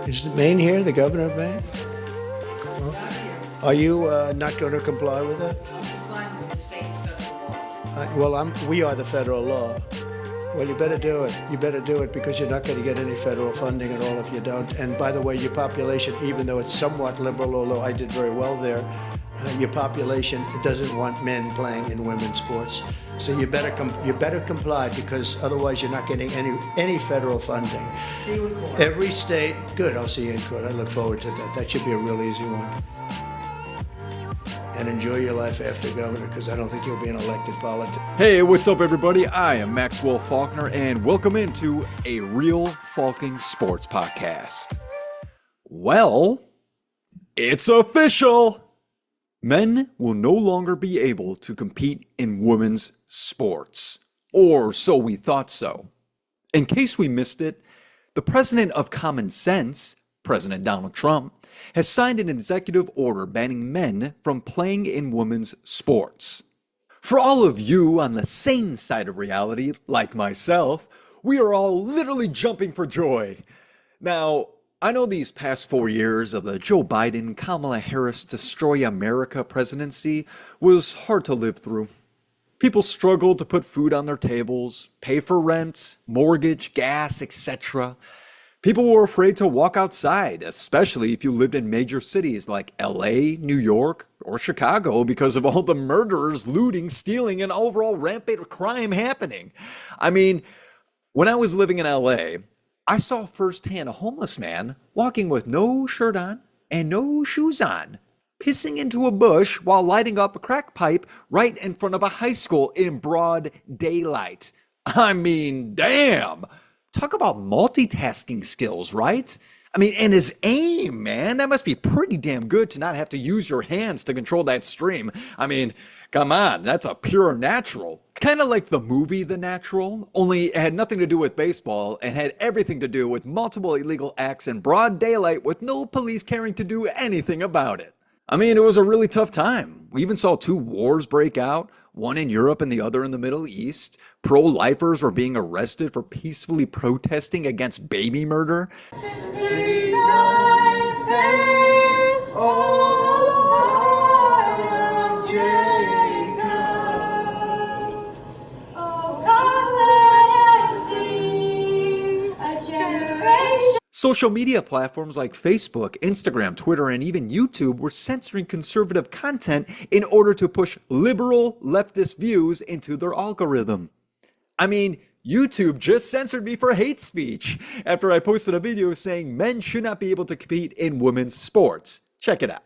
Is Maine here, the governor of Maine? Are you not going to comply with it? Complying with the state and federal laws. We are the federal law. Well, you better do it. You better do it because you're not going to get any federal funding at all if you don't. And by the way, your population, even though it's somewhat liberal, although I did very well there, your population doesn't want men playing in women's sports. So you better comply because otherwise you're not getting any federal funding. See you in court. Every state, good. I'll see you in court. I look forward to that. That should be a real easy one. And enjoy your life after governor, because I don't think you'll be an elected politician. Hey, what's up, everybody? I am Maxwell Faulkner, and welcome into a Real Falking Sports Podcast. Well, it's official! Men will no longer be able to compete in women's sports. Or so we thought so. In case we missed it, the president of common sense, President Donald Trump, has signed an executive order banning men from playing in women's sports. For all of you on the sane side of reality, like myself, we are all literally jumping for joy. Now, I know these past 4 years of the Joe Biden, Kamala Harris Destroy America presidency was hard to live through. People struggled to put food on their tables, pay for rent, mortgage, gas, etc. People were afraid to walk outside, especially if you lived in major cities like LA, New York, or Chicago because of all the murderers, looting, stealing, and overall rampant crime happening. I mean, when I was living in LA, I saw firsthand a homeless man walking with no shirt on and no shoes on, pissing into a bush while lighting up a crack pipe right in front of a high school in broad daylight. I mean, damn! Talk about multitasking skills, right? I mean, and his aim, man, that must be pretty damn good to not have to use your hands to control that stream. I mean, come on, that's a pure natural. Kind of like the movie The Natural, only it had nothing to do with baseball and had everything to do with multiple illegal acts in broad daylight with no police caring to do anything about it. I mean, it was a really tough time. We even saw 2 wars break out, one in Europe and the other in the Middle East. Pro-lifers were being arrested for peacefully protesting against baby murder. To see thy face, O God of Jacob. O God, let us see a generation. Social media platforms like Facebook, Instagram, Twitter, and even YouTube were censoring conservative content in order to push liberal leftist views into their algorithm. I mean, YouTube just censored me for hate speech after I posted a video saying men should not be able to compete in women's sports. Check it out.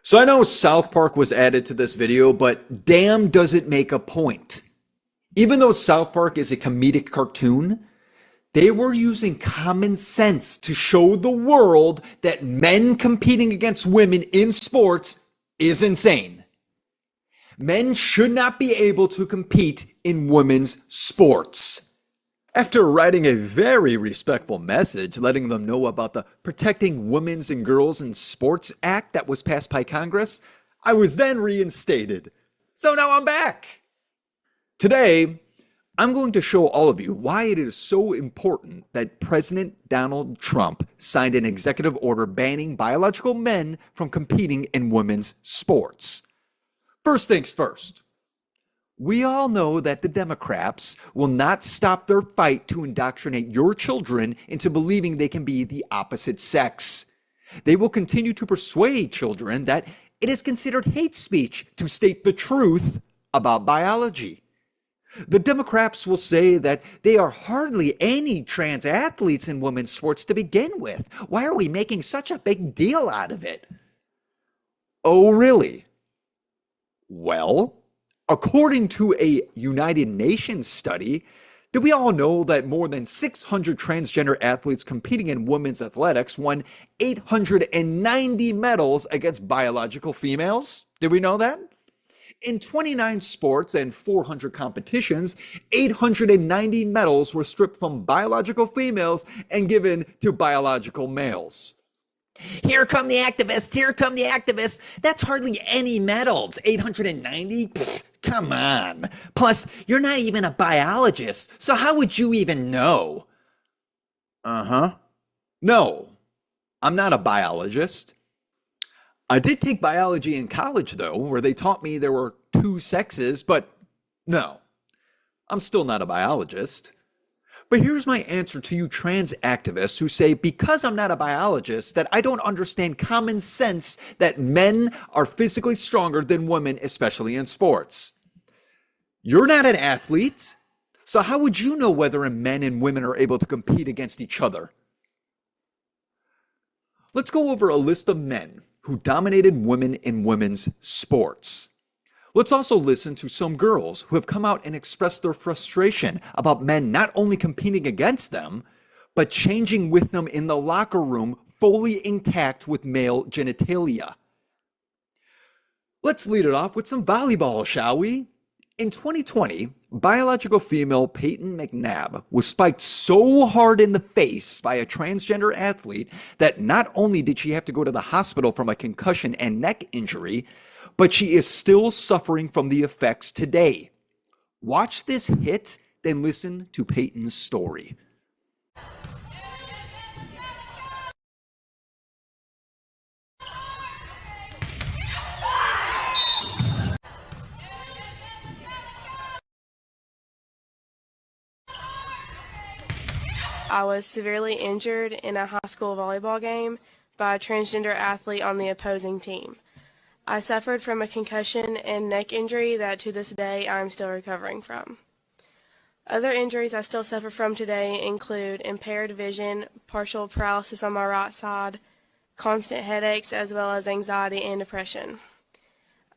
So I know South Park was added to this video, but damn does it make a point. Even though South Park is a comedic cartoon, they were using common sense to show the world that men competing against women in sports is insane. Men should not be able to compete in women's sports. After writing a very respectful message letting them know about the Protecting Women's and Girls in Sports Act that was passed by Congress, I was then reinstated. So now I'm back. Today, I'm going to show all of you why it is so important that President Donald Trump signed an executive order banning biological men from competing in women's sports. First things first. We all know that the Democrats will not stop their fight to indoctrinate your children into believing they can be the opposite sex. They will continue to persuade children that it is considered hate speech to state the truth about biology. The Democrats will say that there are hardly any trans athletes in women's sports to begin with. Why are we making such a big deal out of it? Oh, really? Well, according to a United Nations study, do we all know that more than 600 transgender athletes competing in women's athletics won 890 medals against biological females? Did we know that? In 29 sports and 400 competitions, 890 medals were stripped from biological females and given to biological males. Here come the activists. Here come the activists. That's hardly any medals. 890? Pfft, come on. Plus, you're not even a biologist, so how would you even know? Uh-huh. No, I'm not a biologist. I did take biology in college, though, where they taught me there were two sexes, but no, I'm still not a biologist. But here's my answer to you trans activists who say, because I'm not a biologist, that I don't understand common sense that men are physically stronger than women, especially in sports. You're not an athlete, so how would you know whether men and women are able to compete against each other? Let's go over a list of men who dominated women in women's sports. Let's also listen to some girls who have come out and expressed their frustration about men not only competing against them, but changing with them in the locker room fully intact with male genitalia. Let's lead it off with some volleyball, shall we? In 2020, biological female Peyton McNabb was spiked so hard in the face by a transgender athlete that not only did she have to go to the hospital from a concussion and neck injury, but she is still suffering from the effects today. Watch this hit, then listen to Peyton's story. I was severely injured in a high school volleyball game by a transgender athlete on the opposing team. I suffered from a concussion and neck injury that to this day I'm still recovering from. Other injuries I still suffer from today include impaired vision, partial paralysis on my right side, constant headaches, as well as anxiety and depression.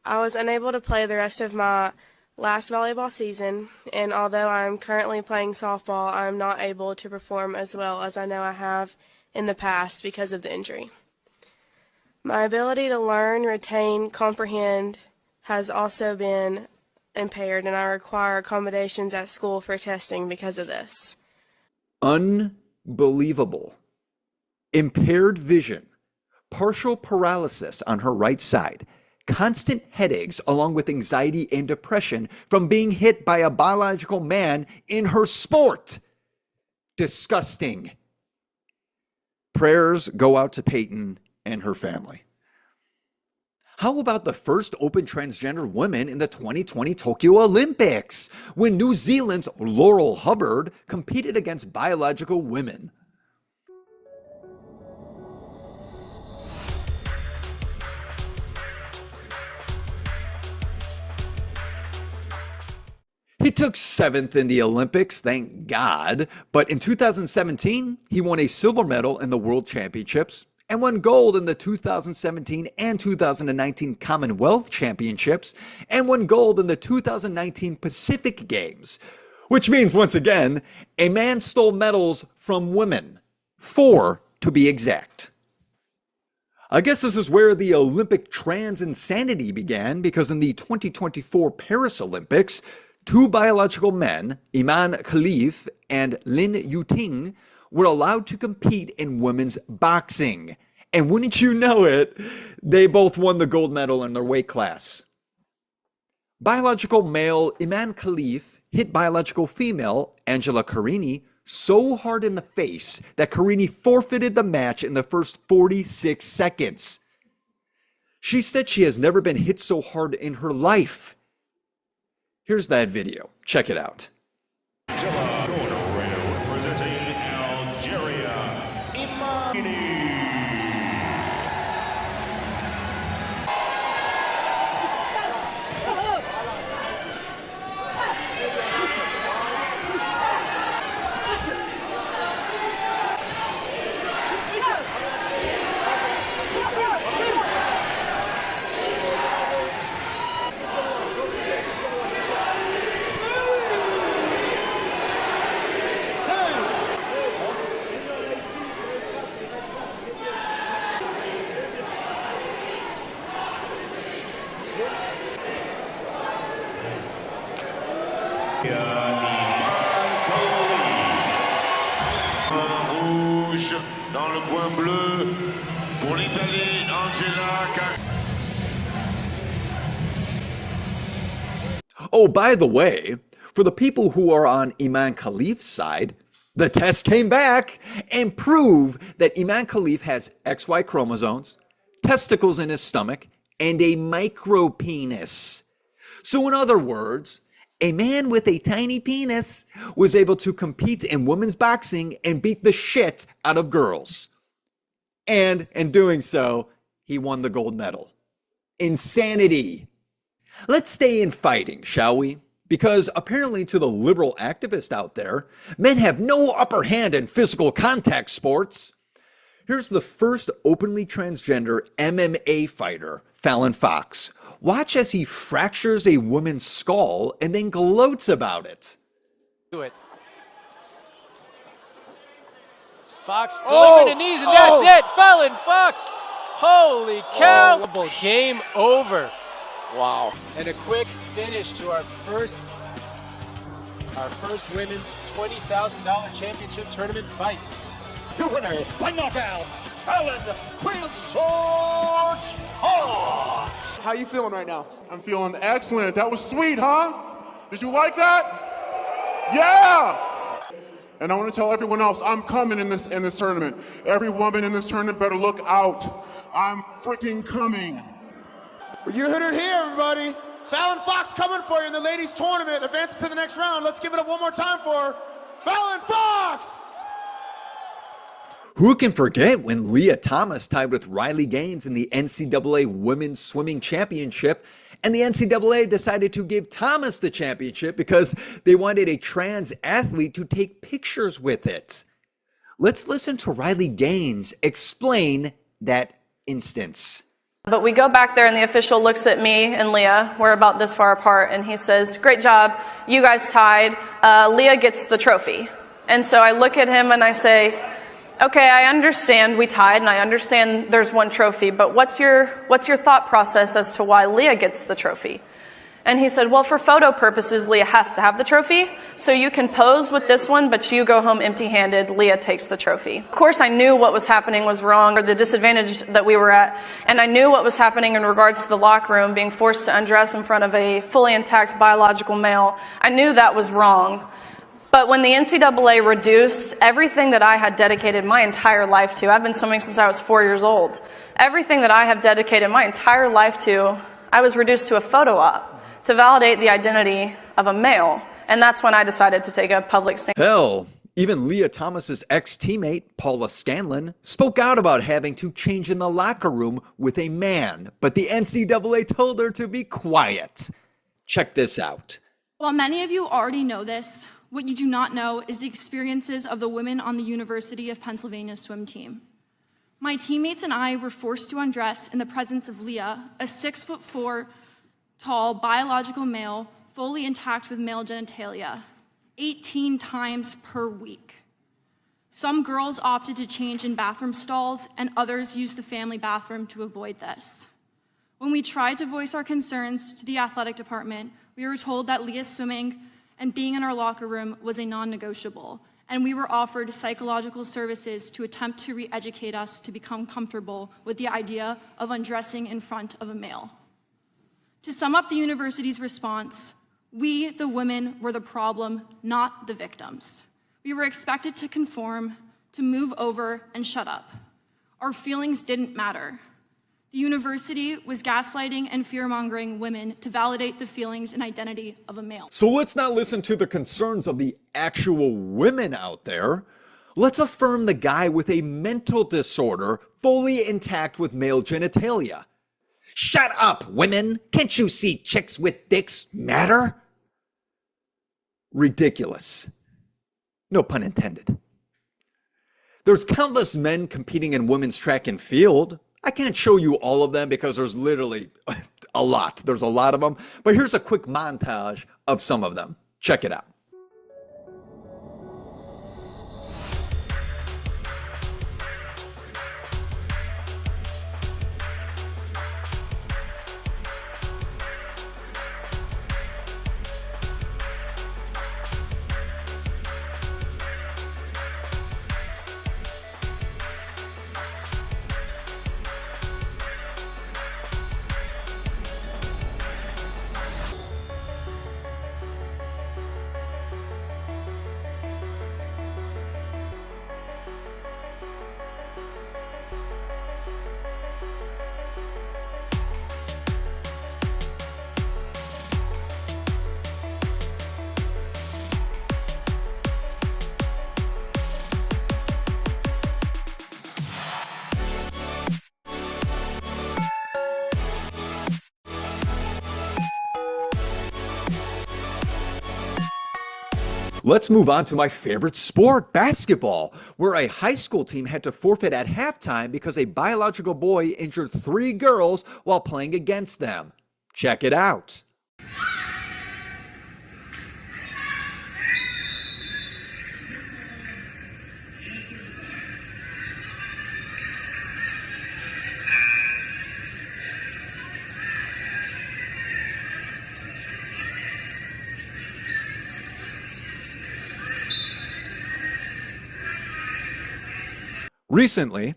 I was unable to play the rest of my last volleyball season, and although I am currently playing softball, I am not able to perform as well as I know I have in the past because of the injury. My ability to learn, retain, comprehend has also been impaired, and I require accommodations at school for testing because of this. Unbelievable. Impaired vision, partial paralysis on her right side, constant headaches along with anxiety and depression from being hit by a biological man in her sport. Disgusting. Prayers go out to Peyton and her family. How about the first open transgender woman in the 2020 Tokyo Olympics, when New Zealand's Laurel Hubbard competed against biological women? He took 7th in the Olympics, thank God, but in 2017, he won a silver medal in the World Championships and won gold in the 2017 and 2019 Commonwealth Championships and won gold in the 2019 Pacific Games, which means, once again, a man stole medals from women, 4 to be exact. I guess this is where the Olympic trans insanity began, because in the 2024 Paris Olympics, 2 biological men, Iman Khalif and Lin Yuting, were allowed to compete in women's boxing. And wouldn't you know it, they both won the gold medal in their weight class. Biological male Iman Khalif hit biological female Angela Carini so hard in the face that Carini forfeited the match in the first 46 seconds. She said she has never been hit so hard in her life. Here's that video. Check it out. Representing Algeria, Imani. Rouge dans le coin bleu, Pour l'Italie, Angela. Oh, by the way, for the people who are on Iman Khalif's side, the test came back and proved that Iman Khalif has XY chromosomes, testicles in his stomach, and a micropenis. So in other words, a man with a tiny penis was able to compete in women's boxing and beat the shit out of girls. And in doing so, he won the gold medal. Insanity. Let's stay in fighting, shall we? Because apparently to the liberal activist out there, men have no upper hand in physical contact sports. Here's the first openly transgender MMA fighter, Fallon Fox. Watch as he fractures a woman's skull and then gloats about it. Do it. Fox delivering the knees, and that's it. Fallon Fox. Holy cow. Game over. Wow. And a quick finish to our first women's $20,000 championship tournament fight. Your winner by knockout, Fallon Queen of Swords Fox. How you feeling right now? I'm feeling excellent. That was sweet, huh? Did you like that? Yeah! And I want to tell everyone else, I'm coming in this tournament. Every woman in this tournament better look out. I'm freaking coming. Well, you heard it here, everybody. Fallon Fox coming for you in the ladies tournament, advancing to the next round. Let's give it up one more time for Fallon Fox! Who can forget when Leah Thomas tied with Riley Gaines in the NCAA Women's Swimming Championship, and the NCAA decided to give Thomas the championship because they wanted a trans athlete to take pictures with it. Let's listen to Riley Gaines explain that instance. But we go back there and the official looks at me and Leah. We're about this far apart, and he says, "Great job, you guys tied. Leah gets the trophy." And so I look at him and I say, "Okay, I understand we tied, and I understand there's one trophy, but what's your thought process as to why Leah gets the trophy?" And he said, "Well, for photo purposes, Leah has to have the trophy, so you can pose with this one, but you go home empty-handed. Leah takes the trophy." Of course, I knew what was happening was wrong, or the disadvantage that we were at, and I knew what was happening in regards to the locker room, being forced to undress in front of a fully intact biological male. I knew that was wrong. But when the NCAA reduced everything that I had dedicated my entire life to, I've been swimming since I was 4 years old, everything that I have dedicated my entire life to, I was reduced to a photo op to validate the identity of a male. And that's when I decided to take a public stand. Hell, even Leah Thomas's ex-teammate, Paula Scanlon, spoke out about having to change in the locker room with a man, but the NCAA told her to be quiet. Check this out. While many of you already know this, what you do not know is the experiences of the women on the University of Pennsylvania swim team. My teammates and I were forced to undress in the presence of Leah, a 6'4" tall biological male, fully intact with male genitalia, 18 times per week. Some girls opted to change in bathroom stalls, and others used the family bathroom to avoid this. When we tried to voice our concerns to the athletic department, we were told that Leah's swimming and being in our locker room was a non-negotiable, and we were offered psychological services to attempt to re-educate us to become comfortable with the idea of undressing in front of a male. To sum up the university's response, we, the women, were the problem, not the victims. We were expected to conform, to move over, and shut up. Our feelings didn't matter. The university was gaslighting and fear-mongering women to validate the feelings and identity of a male. So let's not listen to the concerns of the actual women out there. Let's affirm the guy with a mental disorder fully intact with male genitalia. Shut up, women! Can't you see chicks with dicks matter? Ridiculous. No pun intended. There's countless men competing in women's track and field. I can't show you all of them because there's literally a lot. There's a lot of them. But here's a quick montage of some of them. Check it out. Let's move on to my favorite sport, basketball, where a high school team had to forfeit at halftime because a biological boy injured 3 girls while playing against them. Check it out. Recently,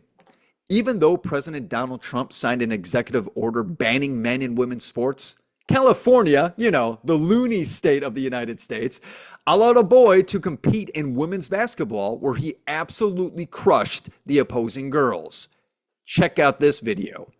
even though President Donald Trump signed an executive order banning men in women's sports, California, the loony state of the United States, allowed a boy to compete in women's basketball where he absolutely crushed the opposing girls. Check out this video.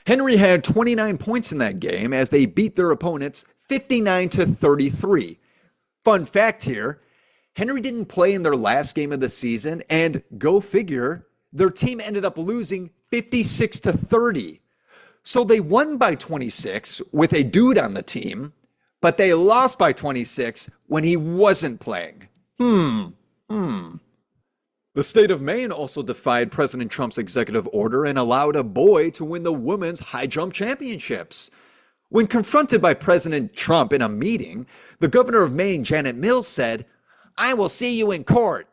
Henry had 29 points in that game as they beat their opponents 59-33. Fun fact here, Henry didn't play in their last game of the season, and go figure, their team ended up losing 56-30. So they won by 26 with a dude on the team, but they lost by 26 when he wasn't playing. The state of Maine also defied President Trump's executive order and allowed a boy to win the women's high jump championships. When confronted by President Trump in a meeting, the governor of Maine, Janet Mills, said, "I will see you in court."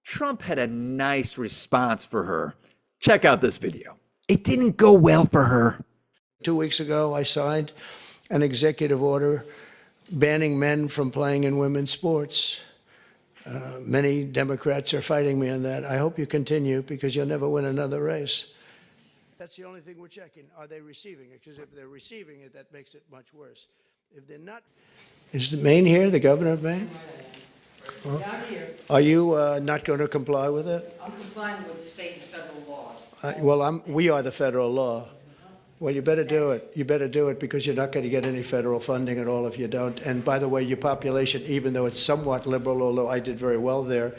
Trump had a nice response for her. Check out this video. It didn't go well for her. 2 weeks ago, I signed an executive order banning men from playing in women's sports. Many Democrats are fighting me on that. I hope you continue because you'll never win another race. That's the only thing we're checking. Are they receiving it? Because if they're receiving it, that makes it much worse. If they're not, is Maine here, the governor of Maine? Down here, Are you not going to comply with it? I'm complying with state and federal laws. We are the federal law. Well, you better do it. You better do it because you're not going to get any federal funding at all if you don't. And by the way, your population, even though it's somewhat liberal, although I did very well there,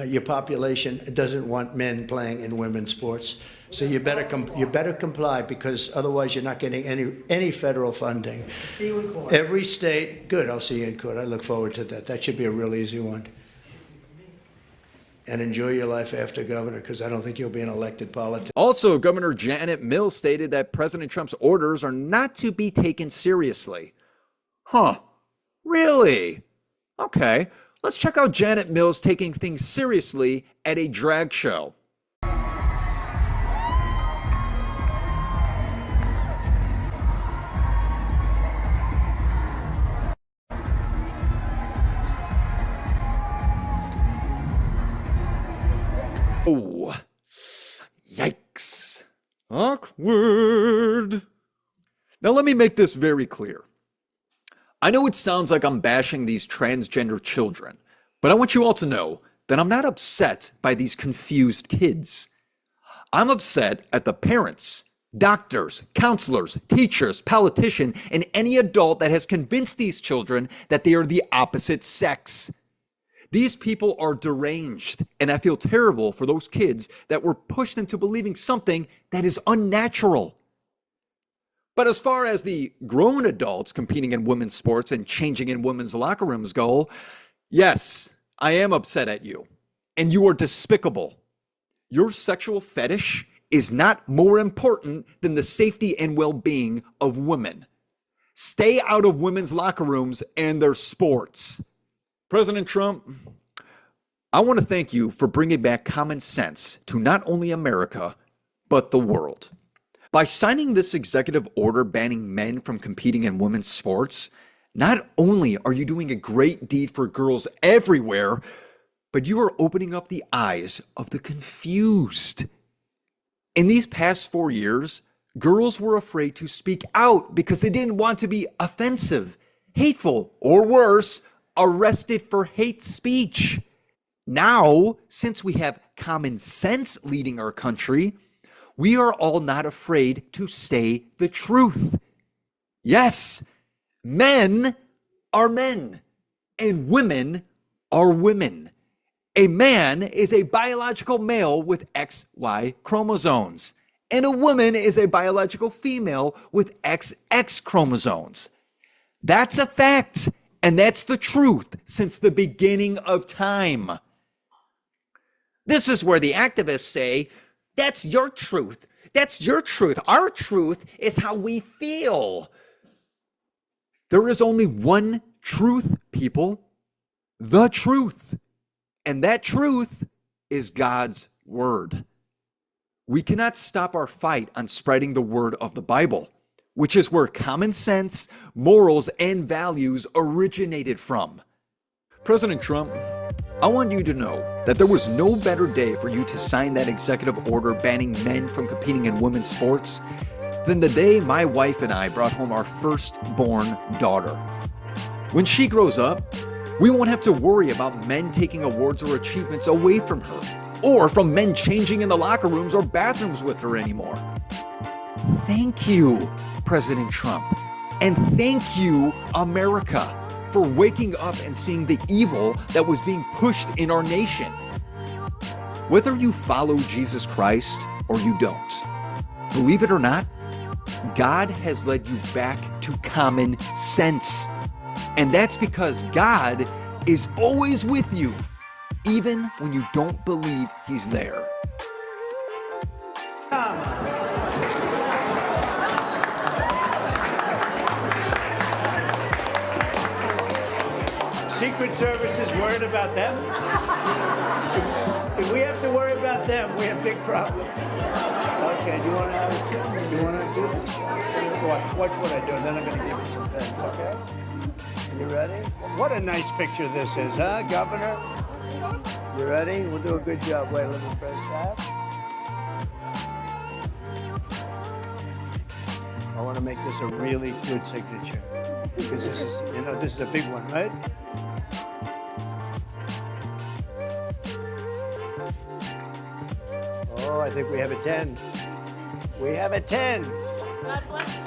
your population doesn't want men playing in women's sports. So you better comply because otherwise you're not getting any federal funding. See you in court. Every state, good. I'll see you in court. I look forward to that. That should be a real easy one. And enjoy your life after governor, because I don't think you'll be an elected politician. Also, Governor Janet Mills stated that President Trump's orders are not to be taken seriously. Really? Okay, let's check out Janet Mills taking things seriously at a drag show. Oh, yikes. Awkward. Now let me make this very clear. I know it sounds like I'm bashing these transgender children, but I want you all to know that I'm not upset by these confused kids. I'm upset at the parents, doctors, counselors, teachers, politicians, and any adult that has convinced these children that they are the opposite sex. These people are deranged, and I feel terrible for those kids that were pushed into believing something that is unnatural. But as far as the grown adults competing in women's sports and changing in women's locker rooms go, yes, I am upset at you, and you are despicable. Your sexual fetish is not more important than the safety and well-being of women. Stay out of women's locker rooms and their sports. President Trump, I want to thank you for bringing back common sense to not only America, but the world. By signing this executive order banning men from competing in women's sports, not only are you doing a great deed for girls everywhere, but you are opening up the eyes of the confused. In these past 4 years, girls were afraid to speak out because they didn't want to be offensive, hateful, or worse, arrested for hate speech. Now, since we have common sense leading our country, we are all not afraid to say the truth. Yes, men are men, and women are women. A man is a biological male with XY chromosomes, and a woman is a biological female with XX chromosomes. That's a fact, and that's the truth since the beginning of time. This is where the activists say, that's your truth. That's your truth. Our truth is how we feel. There is only one truth, people. The truth. And that truth is God's word. We cannot stop our fight on spreading the word of the Bible, which is where common sense, morals, and values originated from. President Trump, I want you to know that there was no better day for you to sign that executive order banning men from competing in women's sports than the day my wife and I brought home our firstborn daughter. When she grows up, we won't have to worry about men taking awards or achievements away from her, or from men changing in the locker rooms or bathrooms with her anymore. Thank you, President Trump, and thank you, America, for waking up and seeing the evil that was being pushed in our nation. Whether you follow Jesus Christ or you don't, believe it or not, God has led you back to common sense. And that's because God is always with you, even when you don't believe He's there. Secret Service is worried about them. If we have to worry about them, we have big problems. Okay, do you want to have it? You want to do this? Watch what I do, and then I'm going to give you some pens, okay? You ready? What a nice picture this is, huh, Governor? You ready? We'll do a good job. Wait, let me press that. I want to make this a really good signature. Because this is, this is a big one, right? Oh, I think we have a 10. We have a 10. God bless